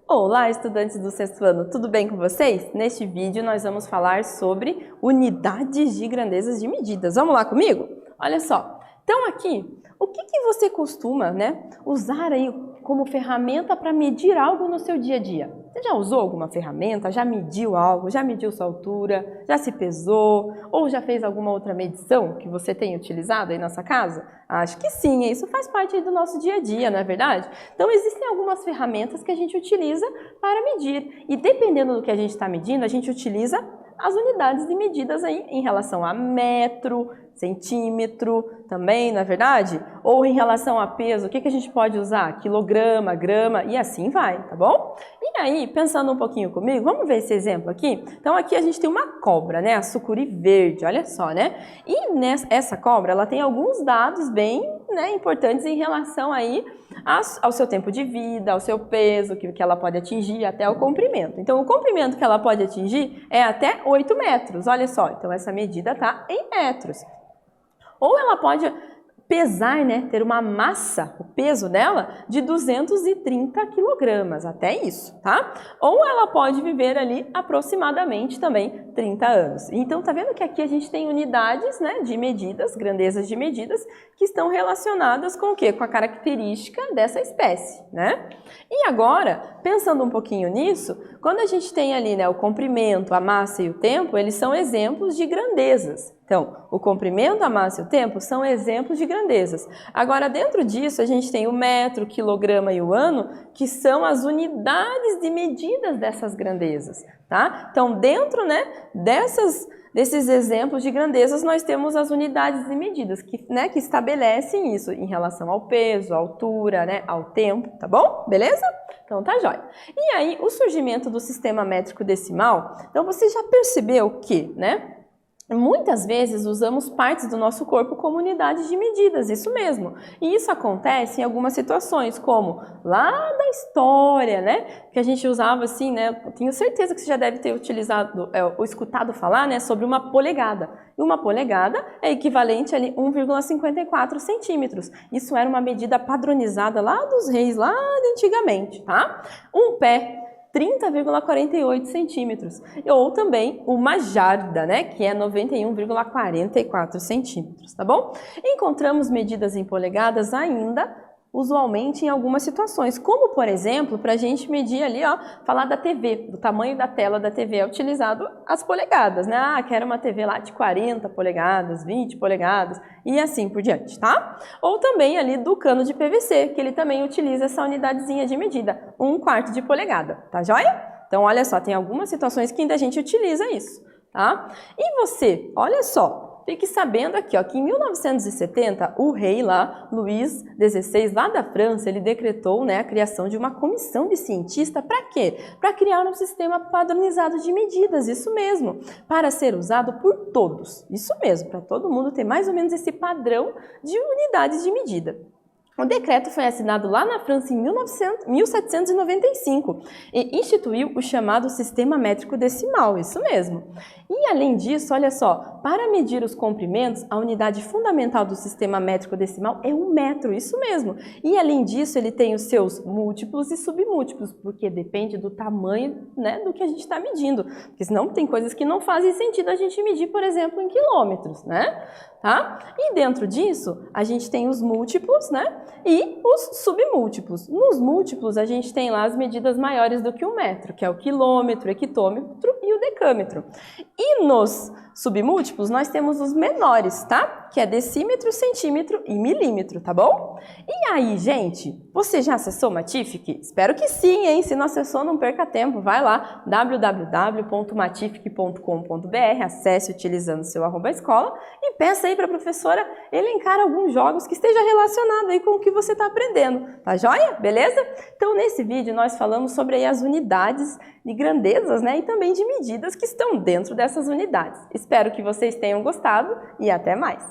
Olá, estudantes do sexto ano, tudo bem com vocês? Neste vídeo nós vamos falar sobre unidades de grandezas de medidas. Vamos lá comigo? Olha só, então aqui, o que você costuma, usar aí como ferramenta para medir algo no seu dia a dia? Você já usou alguma ferramenta? Já mediu algo? Já mediu sua altura? Já se pesou? Ou já fez alguma outra medição que você tem utilizado aí na sua casa? Acho que sim, isso faz parte aí do nosso dia a dia, não é verdade? Então existem algumas ferramentas que a gente utiliza para medir e dependendo do que a gente está medindo, a gente utiliza as unidades de medidas aí em relação a metro, centímetro também, não é verdade? Ou em relação a peso, o que a gente pode usar? Quilograma, grama e assim vai, tá bom? E aí, pensando um pouquinho comigo, vamos ver esse exemplo aqui? Então aqui a gente tem uma cobra, né? A sucuri verde, olha só, né? E essa cobra, ela tem alguns dados bem importantes em relação aí ao seu tempo de vida, ao seu peso, que ela pode atingir, até o comprimento. Então, o comprimento que ela pode atingir é até 8 metros, olha só. Então, essa medida está em metros. Ou ela pode pesar, ter uma massa, o peso dela, de 230 quilogramas, até isso, tá? Ou ela pode viver ali aproximadamente também 30 anos. Então, tá vendo que aqui a gente tem unidades, de medidas, grandezas de medidas, que estão relacionadas com o quê? Com a característica dessa espécie, né? E agora, pensando um pouquinho nisso, quando a gente tem ali, o comprimento, a massa e o tempo, eles são exemplos de grandezas. Então, o comprimento, a massa e o tempo são exemplos de grandezas. Agora, dentro disso, a gente tem o metro, o quilograma e o ano, que são as unidades de medidas dessas grandezas, tá? Então, dentro, desses exemplos de grandezas, nós temos as unidades de medidas que estabelecem isso em relação ao peso, à altura, ao tempo, tá bom? Beleza? Então, tá jóia. E aí, o surgimento do sistema métrico decimal, então você já percebeu que, muitas vezes usamos partes do nosso corpo como unidades de medidas, isso mesmo. E isso acontece em algumas situações, como lá da história, que a gente usava assim, tenho certeza que você já deve ter utilizado, ou escutado falar, sobre uma polegada. E uma polegada é equivalente a 1,54 centímetros. Isso era uma medida padronizada lá dos reis, lá de antigamente, tá? Um pé, 30,48 centímetros, ou também uma jarda, que é 91,44 centímetros, tá bom? Encontramos medidas em polegadas ainda, usualmente em algumas situações, como por exemplo, para a gente medir ali, falar da TV, do tamanho da tela da TV, é utilizado as polegadas, quero uma TV lá de 40 polegadas, 20 polegadas e assim por diante, tá? Ou também ali do cano de PVC, que ele também utiliza essa unidadezinha de medida, 1/4 de polegada, tá joia? Então, olha só, tem algumas situações que ainda a gente utiliza isso, tá? E você, olha só, fique sabendo aqui, que em 1970, o rei lá, Luís XVI, lá da França, ele decretou, a criação de uma comissão de cientistas para quê? Para criar um sistema padronizado de medidas, isso mesmo, para ser usado por todos, isso mesmo, para todo mundo ter mais ou menos esse padrão de unidades de medida. O decreto foi assinado lá na França em 1795 e instituiu o chamado sistema métrico decimal, isso mesmo. E além disso, olha só, para medir os comprimentos, a unidade fundamental do sistema métrico decimal é um metro, isso mesmo. E além disso, ele tem os seus múltiplos e submúltiplos, porque depende do tamanho, do que a gente está medindo. Porque senão tem coisas que não fazem sentido a gente medir, por exemplo, em quilômetros, Tá? E dentro disso, a gente tem os múltiplos, e os submúltiplos. Nos múltiplos, a gente tem lá as medidas maiores do que 1 metro, que é o quilômetro, hectômetro e o decâmetro. E nos submúltiplos, nós temos os menores, tá? Que é decímetro, centímetro e milímetro, tá bom? E aí, gente, você já acessou Matific? Espero que sim, hein? Se não acessou, não perca tempo. Vai lá, www.matific.com.br, acesse utilizando seu @escola e peça aí para a professora elencar alguns jogos que esteja relacionado aí com o que você está aprendendo, tá joia? Beleza? Então, nesse vídeo, nós falamos sobre aí as unidades de grandezas, e também de medidas que estão dentro dessas unidades. Espero que vocês tenham gostado e até mais!